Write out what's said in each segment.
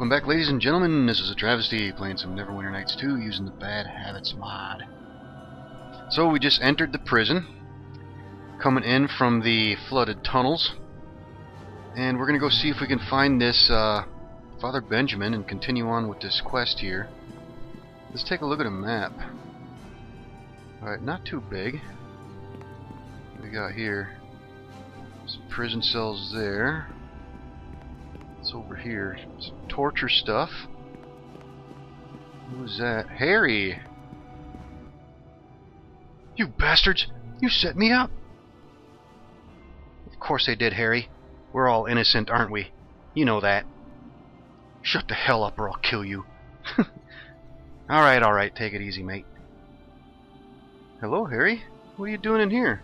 Welcome back, ladies and gentlemen. This is AhTravesty playing some Neverwinter Nights 2 using the Bad Habits mod. So we just entered the prison, coming in from the flooded tunnels, and we're going to go see if we can find this Father Benjamin and continue on with this quest here. Let's take a look at a map. Alright, not too big. What we got here? Some prison cells there. It's over here. Some torture stuff. Who's that? Harry! You bastards! You set me up! Of course they did, Harry. We're all innocent, aren't we? You know that. Shut the hell up or I'll kill you. Alright, take it easy, mate. Hello, Harry? What are you doing in here?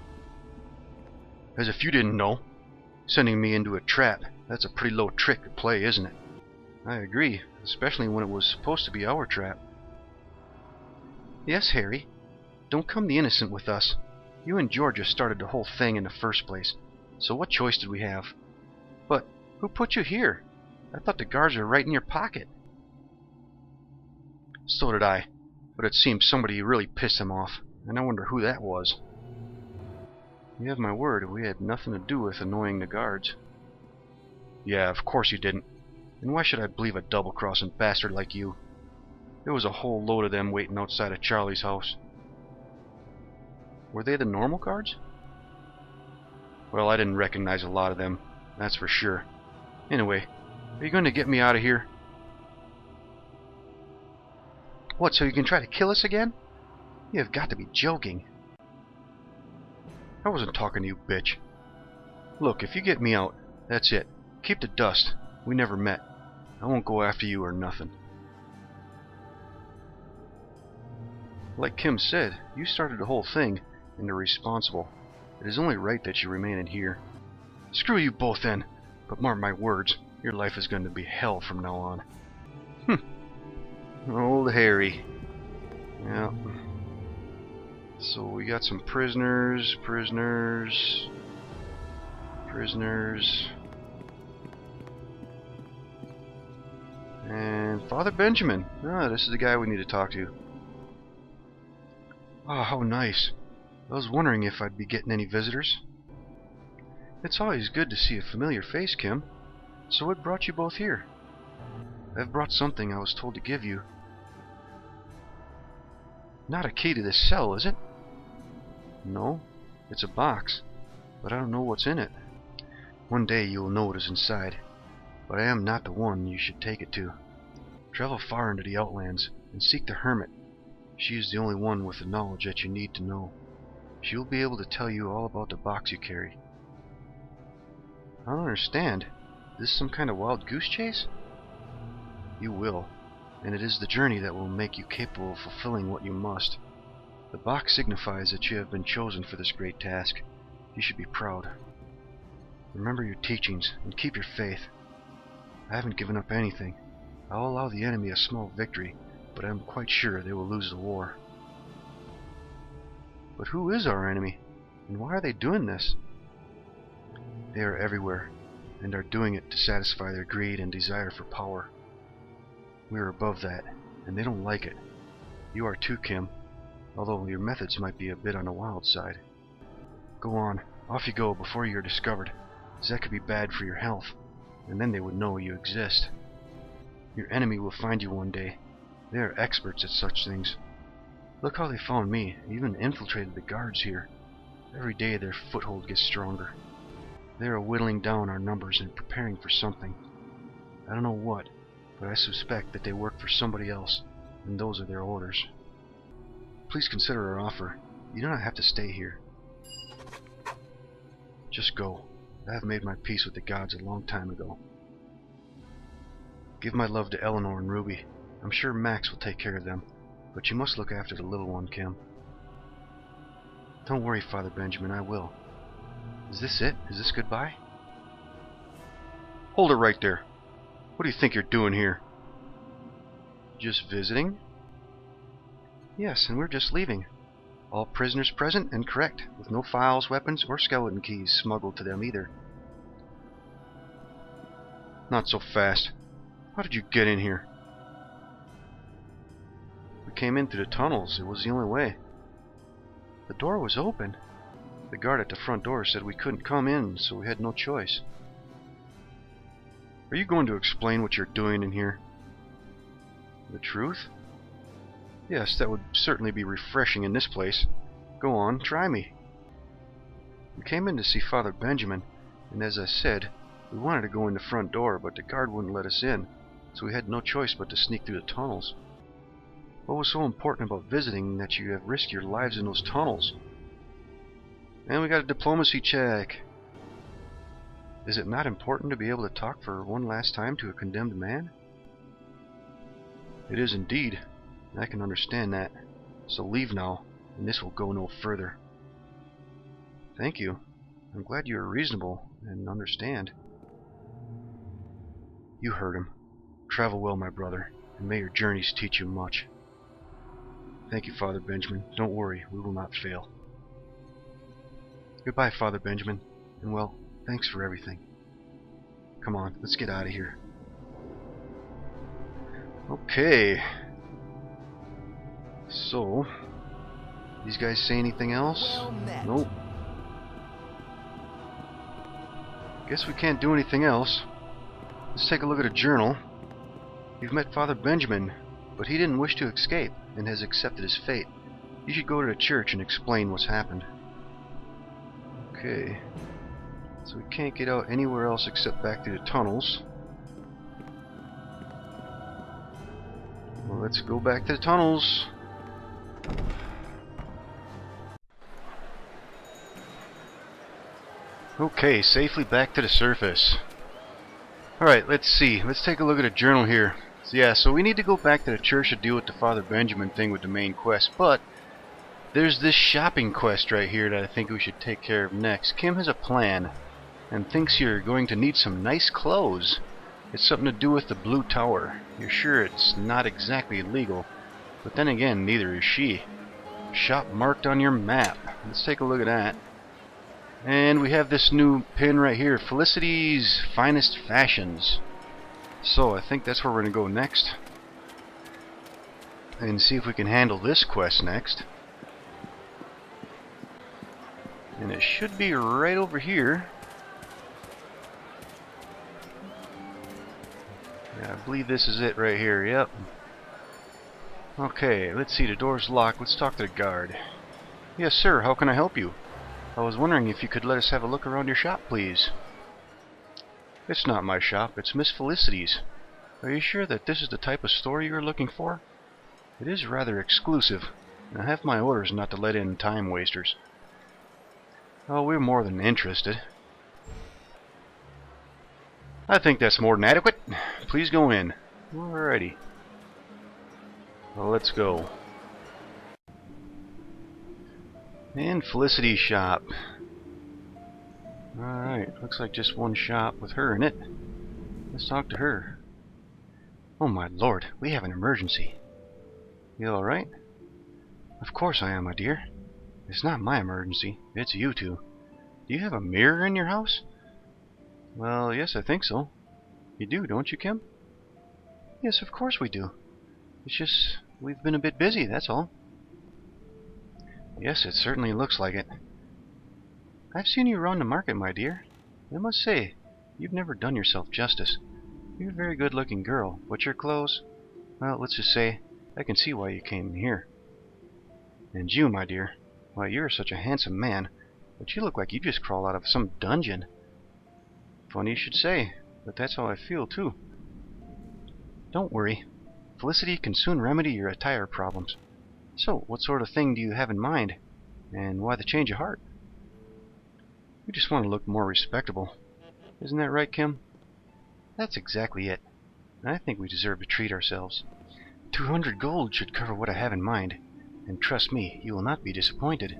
As if you didn't know. Sending me into a trap. That's a pretty low trick to play, isn't it? I agree, especially when it was supposed to be our trap. Yes, Harry. Don't come the innocent with us. You and Georgia started the whole thing in the first place, so what choice did we have? But who put you here? I thought the guards were right in your pocket. So did I, but it seems somebody really pissed him off, and I wonder who that was. You have my word, we had nothing to do with annoying the guards. Yeah, of course you didn't. And why should I believe a double-crossing bastard like you? There was a whole load of them waiting outside of Charlie's house. Were they the normal guards? Well, I didn't recognize a lot of them, that's for sure. Anyway, are you going to get me out of here? What, so you can try to kill us again? You have got to be joking. I wasn't talking to you, bitch. Look, if you get me out, that's it. Keep the dust. We never met. I won't go after you or nothing. Like Kim said, you started the whole thing, and you're responsible. It is only right that you remain in here. Screw you both then, but mark my words, your life is going to be hell from now on. Old Harry. Yeah. So we got some prisoners. And Father Benjamin. Ah, this is the guy we need to talk to. Ah, how nice. I was wondering if I'd be getting any visitors. It's always good to see a familiar face, Kim. So what brought you both here? I've brought something I was told to give you. Not a key to this cell, is it? No, it's a box, but I don't know what's in it. One day you will know what is inside, but I am not the one you should take it to. Travel far into the outlands and seek the hermit. She is the only one with the knowledge that you need to know. She will be able to tell you all about the box you carry. I don't understand. Is this some kind of wild goose chase? You will, and it is the journey that will make you capable of fulfilling what you must. The box signifies that you have been chosen for this great task. You should be proud. Remember your teachings and keep your faith. I haven't given up anything. I'll allow the enemy a small victory, but I am quite sure they will lose the war. But who is our enemy? And why are they doing this? They are everywhere, and are doing it to satisfy their greed and desire for power. We are above that, and they don't like it. You are too, Kim, although your methods might be a bit on the wild side. Go on, off you go before you are discovered, as that could be bad for your health, and then they would know you exist. Your enemy will find you one day. They are experts at such things. Look how they found me, even infiltrated the guards here. Every day their foothold gets stronger. They are whittling down our numbers and preparing for something. I don't know what, but I suspect that they work for somebody else, and those are their orders. Please consider our offer. You do not have to stay here. Just go. I have made my peace with the gods a long time ago. Give my love to Eleanor and Ruby. I'm sure Max will take care of them, but you must look after the little one, Kim. Don't worry, Father Benjamin, I will. Is this it? Is this goodbye? Hold it right there. What do you think you're doing here? Just visiting? Yes, and we're just leaving. All prisoners present and correct, with no files, weapons, or skeleton keys smuggled to them either. Not so fast. How did you get in here? We came in through the tunnels. It was the only way. The door was open. The guard at the front door said we couldn't come in, so we had no choice. Are you going to explain what you're doing in here? The truth? Yes, that would certainly be refreshing in this place. Go on, try me. We came in to see Father Benjamin, and as I said, we wanted to go in the front door, but the guard wouldn't let us in, so we had no choice but to sneak through the tunnels. What was so important about visiting that you have risked your lives in those tunnels? And we got a diplomacy check. Is it not important to be able to talk for one last time to a condemned man? It is indeed. I can understand that. So leave now, and this will go no further. Thank you. I'm glad you are reasonable and understand. You heard him. Travel well, my brother, and may your journeys teach you much. Thank you, Father Benjamin. Don't worry, we will not fail. Goodbye, Father Benjamin, and well, thanks for everything. Come on, let's get out of here. Okay. So, these guys say anything else? Nope. Guess we can't do anything else. Let's take a look at a journal. You've met Father Benjamin, but he didn't wish to escape and has accepted his fate. You should go to the church and explain what's happened. Okay. So we can't get out anywhere else except back through the tunnels. Well, let's go back to the tunnels. Okay, safely back to the surface. Alright, let's see. Let's take a look at a journal here. So we need to go back to the church to deal with the Father Benjamin thing with the main quest, but there's this shopping quest right here that I think we should take care of next. Kim has a plan and thinks you're going to need some nice clothes. It's something to do with the Blue Tower. You're sure it's not exactly illegal, but then again, neither is she. Shop marked on your map. Let's take a look at that. And we have this new pin right here, Felicity's Finest Fashions. So I think that's where we're going to go next. And see if we can handle this quest next. And it should be right over here. Yeah, I believe this is it right here, yep. Okay, let's see, the door's locked. Let's talk to the guard. Yes, sir, how can I help you? I was wondering if you could let us have a look around your shop, please. It's not my shop, it's Miss Felicity's. Are you sure that this is the type of store you are looking for? It is rather exclusive, and I have my orders not to let in time wasters. Oh, we're more than interested. I think that's more than adequate. Please go in. Alrighty. Well, let's go. And Felicity's shop. Alright, looks like just one shop with her in it. Let's talk to her. Oh my lord, we have an emergency. You alright? Of course I am, my dear. It's not my emergency, it's you two. Do you have a mirror in your house? Well, yes, I think so. You do, don't you, Kim? Yes, of course we do. It's just, we've been a bit busy, that's all. Yes, it certainly looks like it. I've seen you around the market, my dear. I must say, you've never done yourself justice. You're a very good-looking girl, but your clothes... Well, let's just say, I can see why you came in here. And you, my dear, why, you're such a handsome man, but you look like you just crawled out of some dungeon. Funny you should say, but that's how I feel, too. Don't worry. Felicity can soon remedy your attire problems. So, what sort of thing do you have in mind? And why the change of heart? We just want to look more respectable. Isn't that right, Kim? That's exactly it. I think we deserve to treat ourselves. 200 gold should cover what I have in mind. And trust me, you will not be disappointed.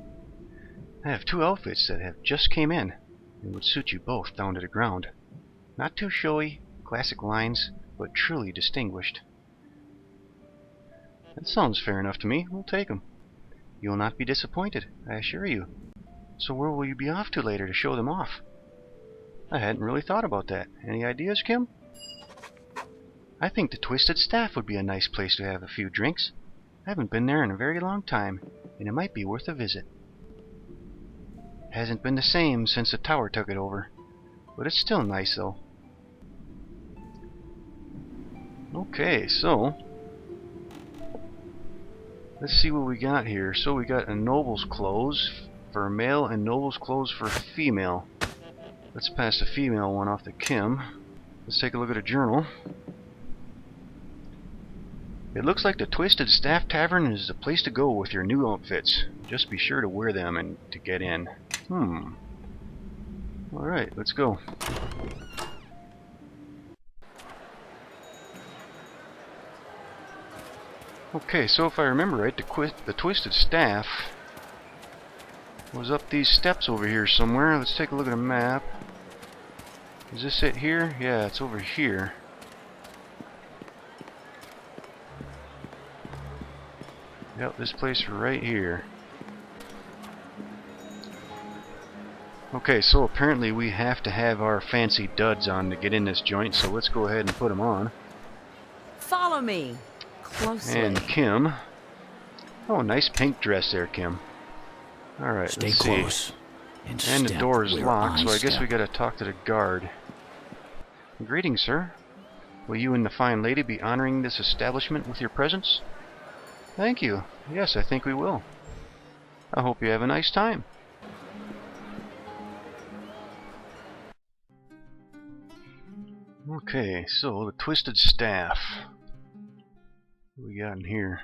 I have 2 outfits that have just came in, and would suit you both down to the ground. Not too showy, classic lines, but truly distinguished. That sounds fair enough to me. We'll take them. You will not be disappointed, I assure you. So where will you be off to later to show them off? I hadn't really thought about that. Any ideas, Kim? I think the Twisted Staff would be a nice place to have a few drinks. I haven't been there in a very long time, and it might be worth a visit. Hasn't been the same since the tower took it over, but it's still nice though. Okay, so let's see what we got here. So we got a noble's clothes for male and noble's clothes for female. Let's pass the female one off to Kim. Let's take a look at a journal. It looks like the Twisted Staff Tavern is the place to go with your new outfits. Just be sure to wear them and to get in. Alright, let's go. Okay, so if I remember right, the Twisted Staff was up these steps over here somewhere. Let's take a look at a map. Is this it here? Yeah, it's over here. Yep, this place right here. Okay, so apparently we have to have our fancy duds on to get in this joint, so let's go ahead and put them on. Follow me closely. And Kim. Oh, nice pink dress there, Kim. Alright, let's see. Close. And the door is locked, so I guess we gotta talk to the guard. Greetings, sir. Will you and the fine lady be honoring this establishment with your presence? Thank you. Yes, I think we will. I hope you have a nice time. Okay, so the Twisted Staff. What we got in here?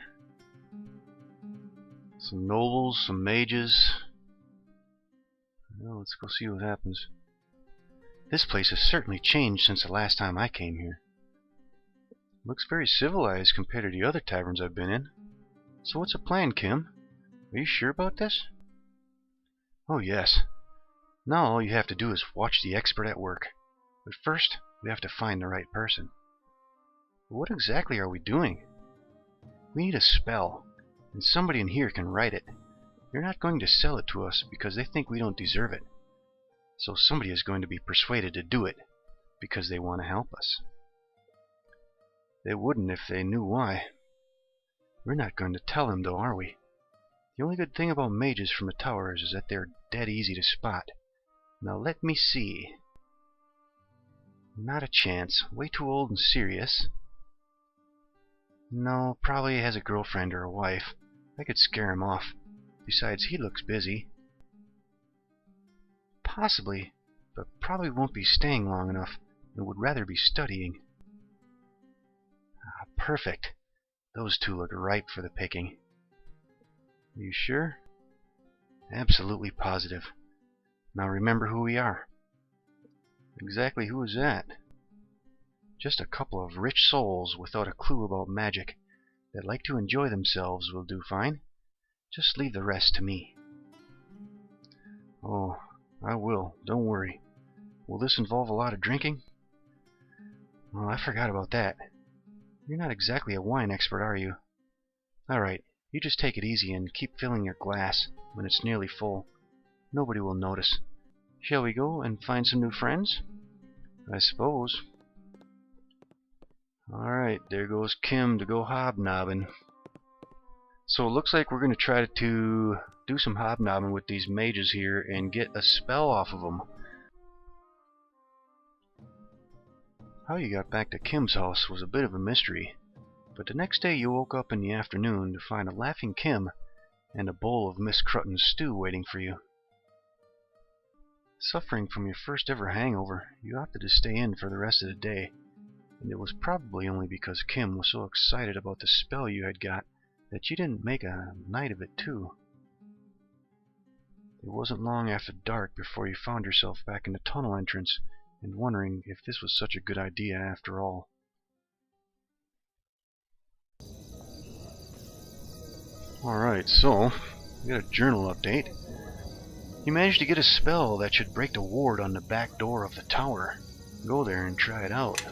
Some nobles, some mages. Well, let's go see what happens. This place has certainly changed since the last time I came here. Looks very civilized compared to the other taverns I've been in. So what's the plan, Kim? Are you sure about this? Oh yes. Now all you have to do is watch the expert at work. But first, we have to find the right person. But what exactly are we doing? We need a spell, and somebody in here can write it. They're not going to sell it to us because they think we don't deserve it. So somebody is going to be persuaded to do it because they want to help us. They wouldn't if they knew why. We're not going to tell them though, are we? The only good thing about mages from the towers is that they're dead easy to spot. Now let me see. Not a chance. Way too old and serious. No, probably has a girlfriend or a wife. I could scare him off. Besides, he looks busy. Possibly, but probably won't be staying long enough and would rather be studying. Ah, perfect. Those two look ripe for the picking. Are you sure? Absolutely positive. Now remember who we are. Exactly who is that? Just a couple of rich souls without a clue about magic that like to enjoy themselves will do fine. Just leave the rest to me. Oh, I will. Don't worry. Will this involve a lot of drinking? Oh, I forgot about that. You're not exactly a wine expert, are you? Alright, you just take it easy and keep filling your glass when it's nearly full. Nobody will notice. Shall we go and find some new friends? I suppose. Alright, there goes Kim to go hobnobbing. So it looks like we're going to try to do some hobnobbing with these mages here and get a spell off of them. How you got back to Kim's house was a bit of a mystery, but the next day you woke up in the afternoon to find a laughing Kim and a bowl of Miss Crutton's stew waiting for you. Suffering from your first ever hangover, you opted to stay in for the rest of the day, and it was probably only because Kim was so excited about the spell you had got that you didn't make a night of it too. It wasn't long after dark before you found yourself back in the tunnel entrance and wondering if this was such a good idea after all. Alright, so we got a journal update. You managed to get a spell that should break the ward on the back door of the tower. Go there and try it out.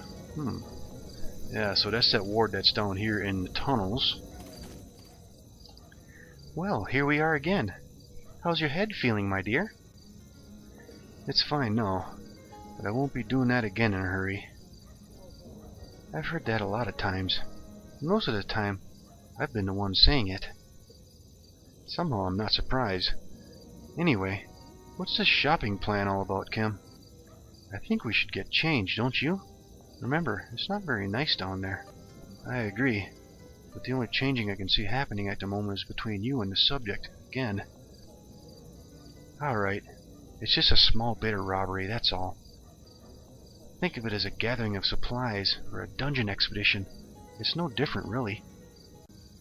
Yeah, so that's that ward that's down here in the tunnels. Well, here we are again. How's your head feeling, my dear? It's fine now, but I won't be doing that again in a hurry. I've heard that a lot of times. Most of the time, I've been the one saying it. Somehow I'm not surprised. Anyway, what's this shopping plan all about, Kim? I think we should get changed, don't you? Remember, it's not very nice down there. I agree, but the only changing I can see happening at the moment is between you and the subject, again. Alright, it's just a small bit of robbery, that's all. Think of it as a gathering of supplies, or a dungeon expedition. It's no different, really.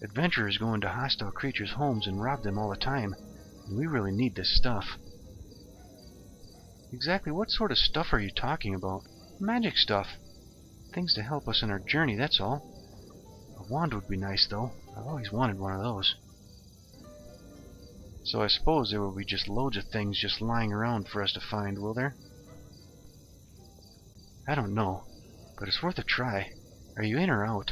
Adventurers go into hostile creatures' homes and rob them all the time, and we really need this stuff. Exactly what sort of stuff are you talking about? Magic stuff. Things to help us in our journey, that's all. A wand would be nice, though. I've always wanted one of those. So I suppose there will be just loads of things just lying around for us to find, will there? I don't know, but it's worth a try. Are you in or out?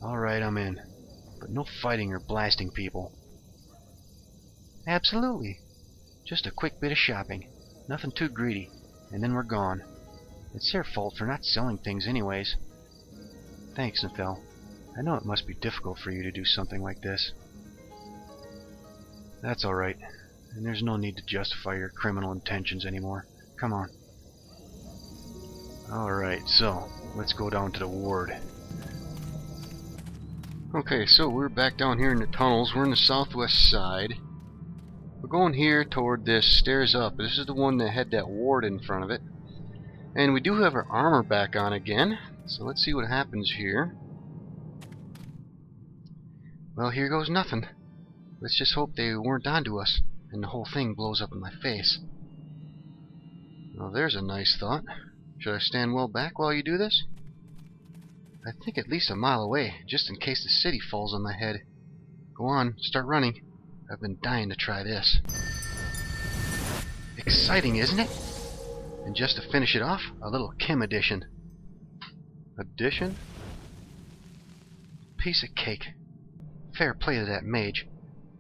Alright, I'm in. But no fighting or blasting people. Absolutely. Just a quick bit of shopping. Nothing too greedy. And then we're gone. It's their fault for not selling things anyways. Thanks, Nephil. I know it must be difficult for you to do something like this. That's alright. And there's no need to justify your criminal intentions anymore. Come on. Alright, so let's go down to the ward. Okay, so we're back down here in the tunnels. We're in the southwest side. We're going here toward this stairs up. This is the one that had that ward in front of it. And we do have our armor back on again. So let's see what happens here. Well, here goes nothing. Let's just hope they weren't onto us and the whole thing blows up in my face. Well, there's a nice thought. Should I stand well back while you do this? I think at least a mile away, just in case the city falls on my head. Go on, start running. I've been dying to try this. Exciting, isn't it? And just to finish it off, a little Kim addition. Addition? Piece of cake. Fair play to that mage.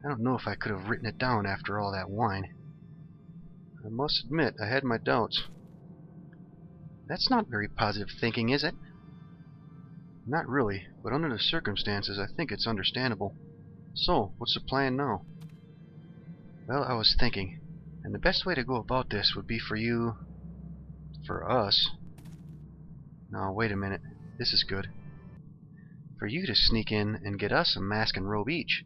I don't know if I could have written it down after all that wine. I must admit, I had my doubts. That's not very positive thinking, is it? Not really, but under the circumstances, I think it's understandable. So, what's the plan now? Well, I was thinking, and the best way to go about this would be for you... for us... No, wait a minute. This is good. For you to sneak in and get us a mask and robe each,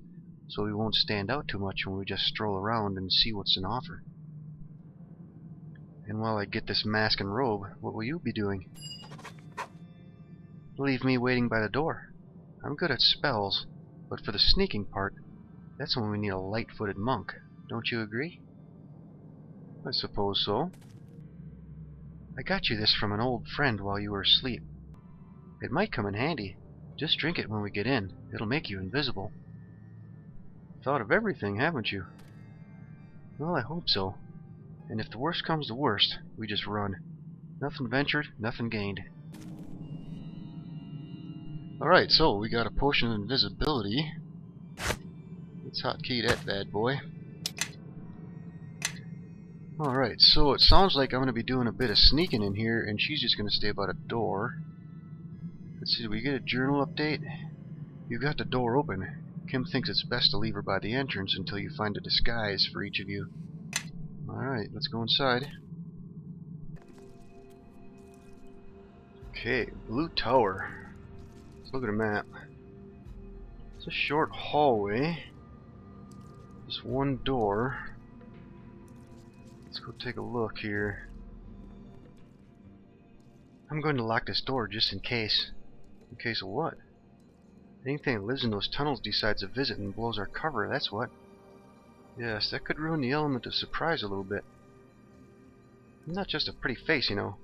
so we won't stand out too much when we just stroll around and see what's in offer. And while I get this mask and robe, what will you be doing? Leave me waiting by the door. I'm good at spells, but for the sneaking part, that's when we need a light-footed monk. Don't you agree? I suppose so. I got you this from an old friend while you were asleep. It might come in handy. Just drink it when we get in. It'll make you invisible. Thought of everything, haven't you? Well, I hope so. And if the worst comes to worst, we just run. Nothing ventured, nothing gained. Alright, so we got a potion of invisibility. Let's hotkey that bad boy. Alright, so it sounds like I'm going to be doing a bit of sneaking in here, and she's just going to stay by the door. Let's see, do we get a journal update? You've got the door open. Kim thinks it's best to leave her by the entrance until you find a disguise for each of you. Alright, let's go inside. Okay, Blue Tower. Let's look at a map. It's a short hallway. Just one door. Let's go take a look here. I'm going to lock this door just in case. In case of what? Anything that lives in those tunnels decides to visit and blows our cover, that's what. Yes, that could ruin the element of surprise a little bit. I'm not just a pretty face, you know.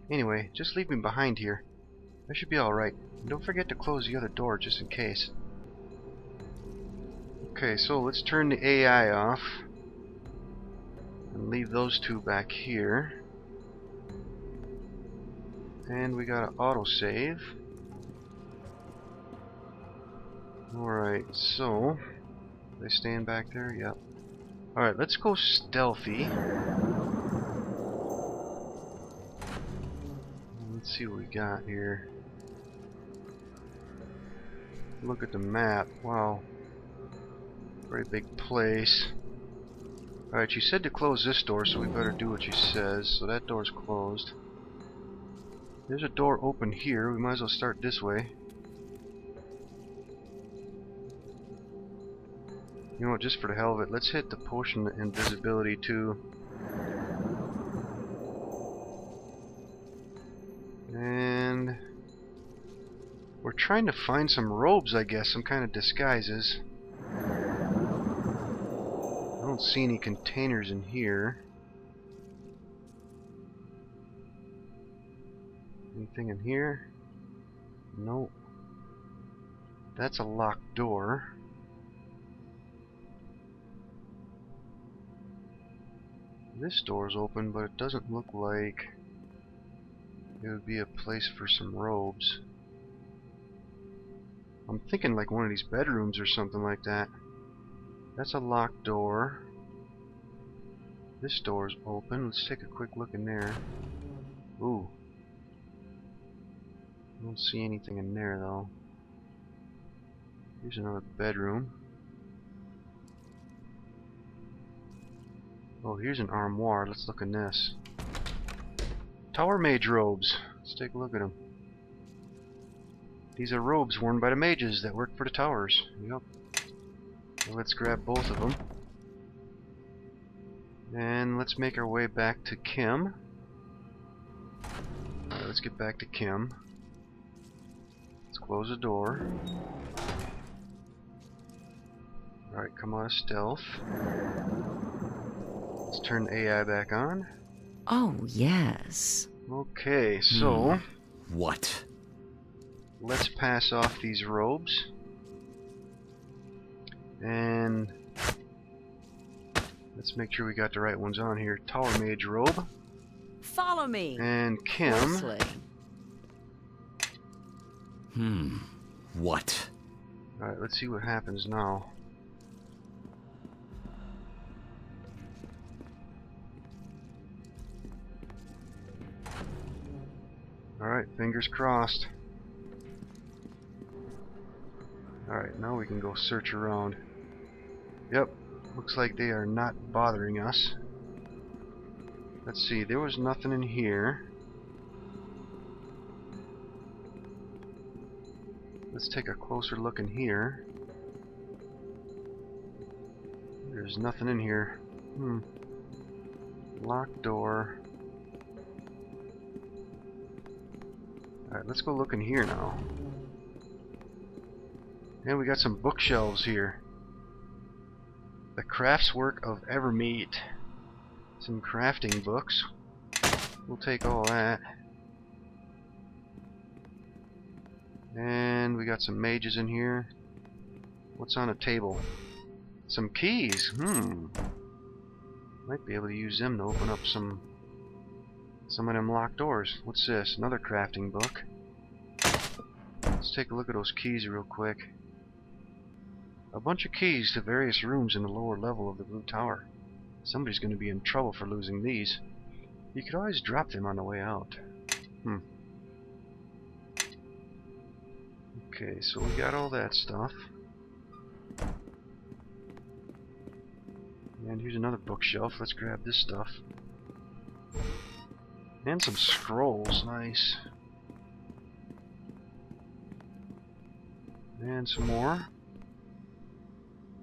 Anyway, just leave me behind here. I should be alright. And don't forget to close the other door just in case. Okay, so let's turn the AI off. And leave those two back here. And we got an autosave. Alright, so... Are they staying back there? Yep. Alright, let's go stealthy. Let's see what we got here. Look at the map. Wow. Very big place. Alright, she said to close this door, so we better do what she says. So that door's closed. There's a door open here. We might as well start this way. You know what, just for the hell of it, let's hit the potion invisibility too. And we're trying to find some robes, I guess, some kind of disguises. I don't see any containers in here. Anything in here? Nope. That's a locked door. This door's open, but it doesn't look like it would be a place for some robes. I'm thinking like one of these bedrooms or something like that. That's a locked door. This door's open. Let's take a quick look in there. Ooh. I don't see anything in there though. Here's another bedroom. Oh, here's an armoire. Let's look in this. Tower mage robes. Let's take a look at them. These are robes worn by the mages that work for the towers. Yep. So let's grab both of them. And let's make our way back to Kim. Alright, let's get back to Kim. Let's close the door. Alright, come out of stealth. Let's turn AI back on. Oh, yes. Okay, so What? let's pass off these robes. And let's make sure we got the right ones on here. Tower Mage robe. Follow me. And Kim. Closely. What? Alright, let's see what happens now. Alright, fingers crossed. Alright, now we can go search around. Yep, looks like they are not bothering us. Let's see, there was nothing in here. Let's take a closer look in here. There's nothing in here. Locked door. Alright, let's go look in here now. And we got some bookshelves here. The Crafts Work of Evermeet. Some crafting books. We'll take all that. And we got some mages in here. What's on a table? Some keys. Might be able to use them to open up some of them locked doors. What's this? Another crafting book. Let's take a look at those keys real quick. A bunch of keys to various rooms in the lower level of the Blue Tower. Somebody's going to be in trouble for losing these. You could always drop them on the way out. Okay, so we got all that stuff. And here's another bookshelf. Let's grab this stuff. And some scrolls. Nice. And some more.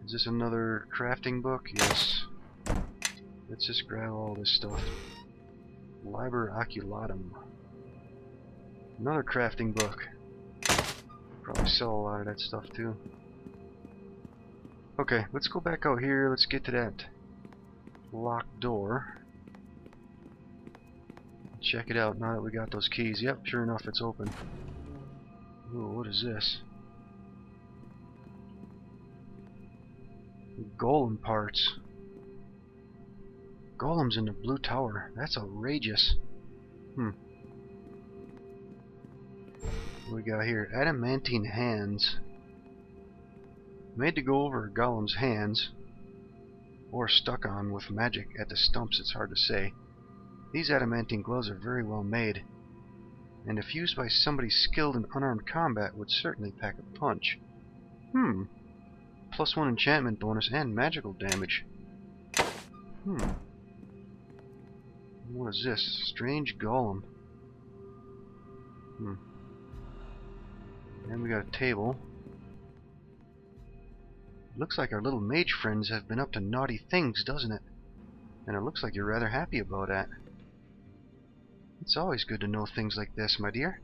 Is this another crafting book? Yes. Let's just grab all this stuff. Liber Oculatum. Another crafting book. Probably sell a lot of that stuff too. Okay, let's go back out here. Let's get to that locked door. Check it out now that we got those keys. Yep, sure enough, it's open. Ooh, what is this? Golem parts. Golems in the Blue Tower. That's outrageous. What we got here? Adamantine hands. Made to go over a golem's hands. Or stuck on with magic at the stumps, it's hard to say. These adamantine gloves are very well made. and if used by somebody skilled in unarmed combat would certainly pack a punch. +1 enchantment bonus and magical damage. What is this? Strange golem. And we got a table. Looks like our little mage friends have been up to naughty things, doesn't it? And it looks like you're rather happy about that. It's always good to know things like this, my dear.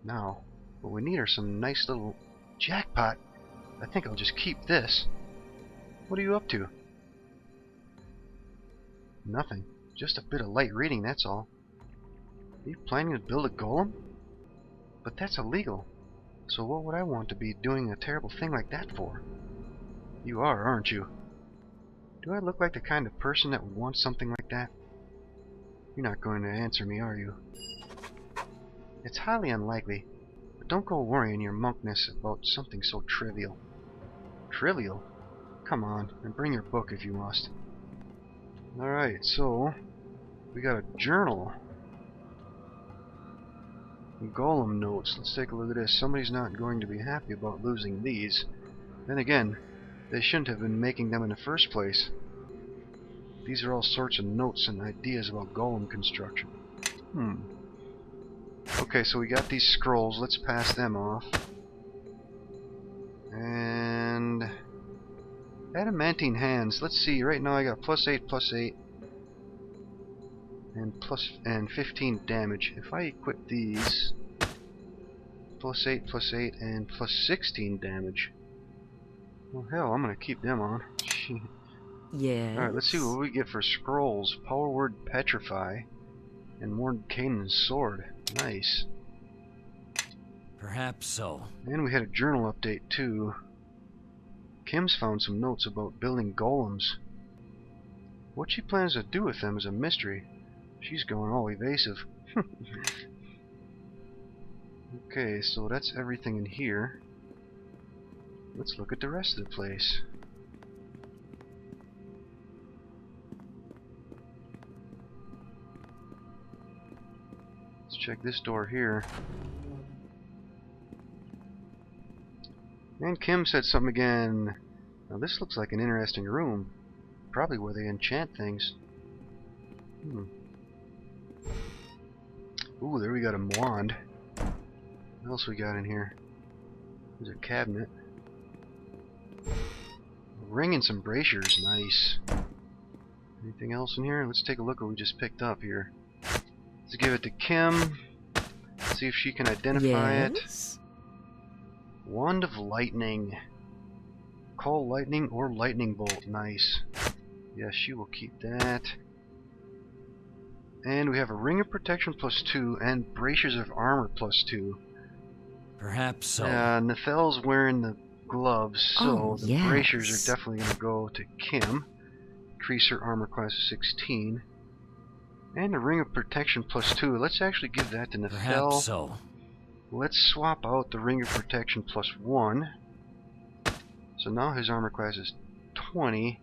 Now, what we need are some nice little... Jackpot! I think I'll just keep this. What are you up to? Nothing. Just a bit of light reading, that's all. Are you planning to build a golem? But that's illegal. So what would I want to be doing a terrible thing like that for? You are, aren't you? Do I look like the kind of person that would want something like that? You're not going to answer me, are you? It's highly unlikely, but don't go worrying your monkness about something so trivial. Trivial? Come on, and bring your book if you must. Alright, so... we got a journal. Golem notes. Let's take a look at this. Somebody's not going to be happy about losing these. Then again, they shouldn't have been making them in the first place. These are all sorts of notes and ideas about golem construction. Okay, so we got these scrolls. Let's pass them off. And... adamantine hands. Let's see. Right now I got +8, +8. And 15 damage. If I equip these... +8, +8, and +16 damage. Well, hell, I'm gonna keep them on. Yes. Alright, let's see what we get for scrolls. Power word Petrify. And Mordenkainen's sword. Nice. Perhaps so. And we had a journal update too. Kim's found some notes about building golems. What she plans to do with them is a mystery. She's going all evasive. Okay, so that's everything in here. Let's look at the rest of the place. Let's check this door here. And Kim said something again. Now this looks like an interesting room. Probably where they enchant things. Ooh, there we got a wand. What else we got in here? There's a cabinet. A ring and some braziers. Nice. Anything else in here? Let's take a look at what we just picked up here. Let's give it to Kim. See if she can identify it. Wand of Lightning. Call lightning or lightning bolt. Nice. Yes, she will keep that. And we have a ring of protection +2 and braziers of armor +2. Perhaps so. Nathel's wearing the gloves, so the yes. braziers are definitely going to go to Kim. Increase her armor class to 16. And a ring of protection +2. Let's actually give that to Nathel. Perhaps so. Let's swap out the ring of protection +1. So now his armor class is 20.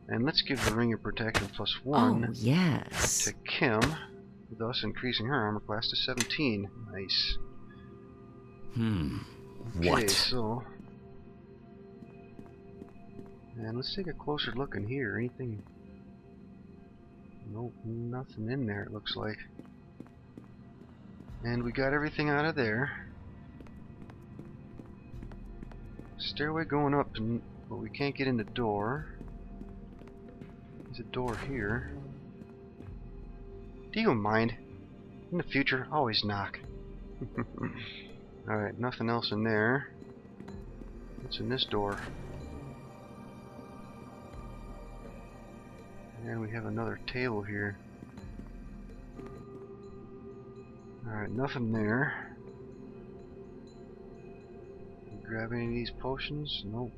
And let's give the ring of protection +1 yes. to Kim, thus increasing her armor class to 17. Nice. Okay, What? so... and let's take a closer look in here. Anything... nope, nothing in there it looks like. And we got everything out of there. Stairway going up, but we can't get in the door. There's a door here. Do you mind? In the future, always knock. Alright, nothing else in there. What's in this door? And we have another table here. Alright, nothing there. Grab any of these potions? Nope.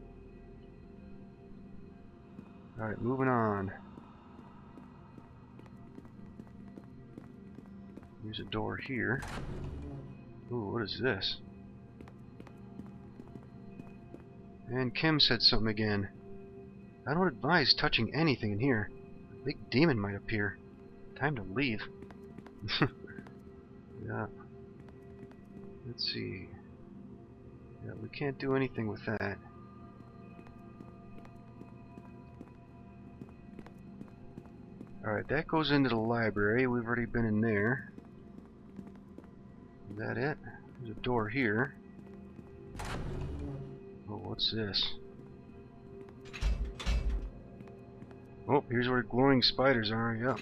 Alright, moving on. There's a door here. Ooh, what is this? And Kim said something again. I don't advise touching anything in here. A big demon might appear. Time to leave. Yeah. Let's see. Yeah, we can't do anything with that. Alright, that goes into the library. We've already been in there. Is that it? There's a door here. Oh, what's this? Oh, here's where glowing spiders are. Yep.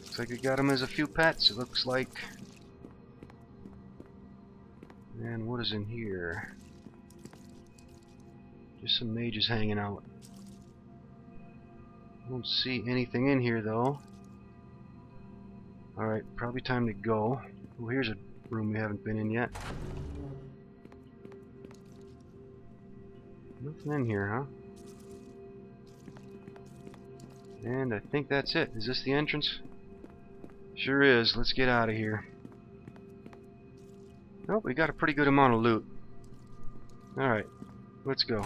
Looks like we got them as a few pets, it looks like. And what is in here? Just some mages hanging out. Don't see anything in here though. Alright, probably time to go. Oh, here's a room we haven't been in yet. Nothing in here, huh? And I think that's it. Is this the entrance? Sure is. Let's get out of here. Oh, we got a pretty good amount of loot. Alright, let's go.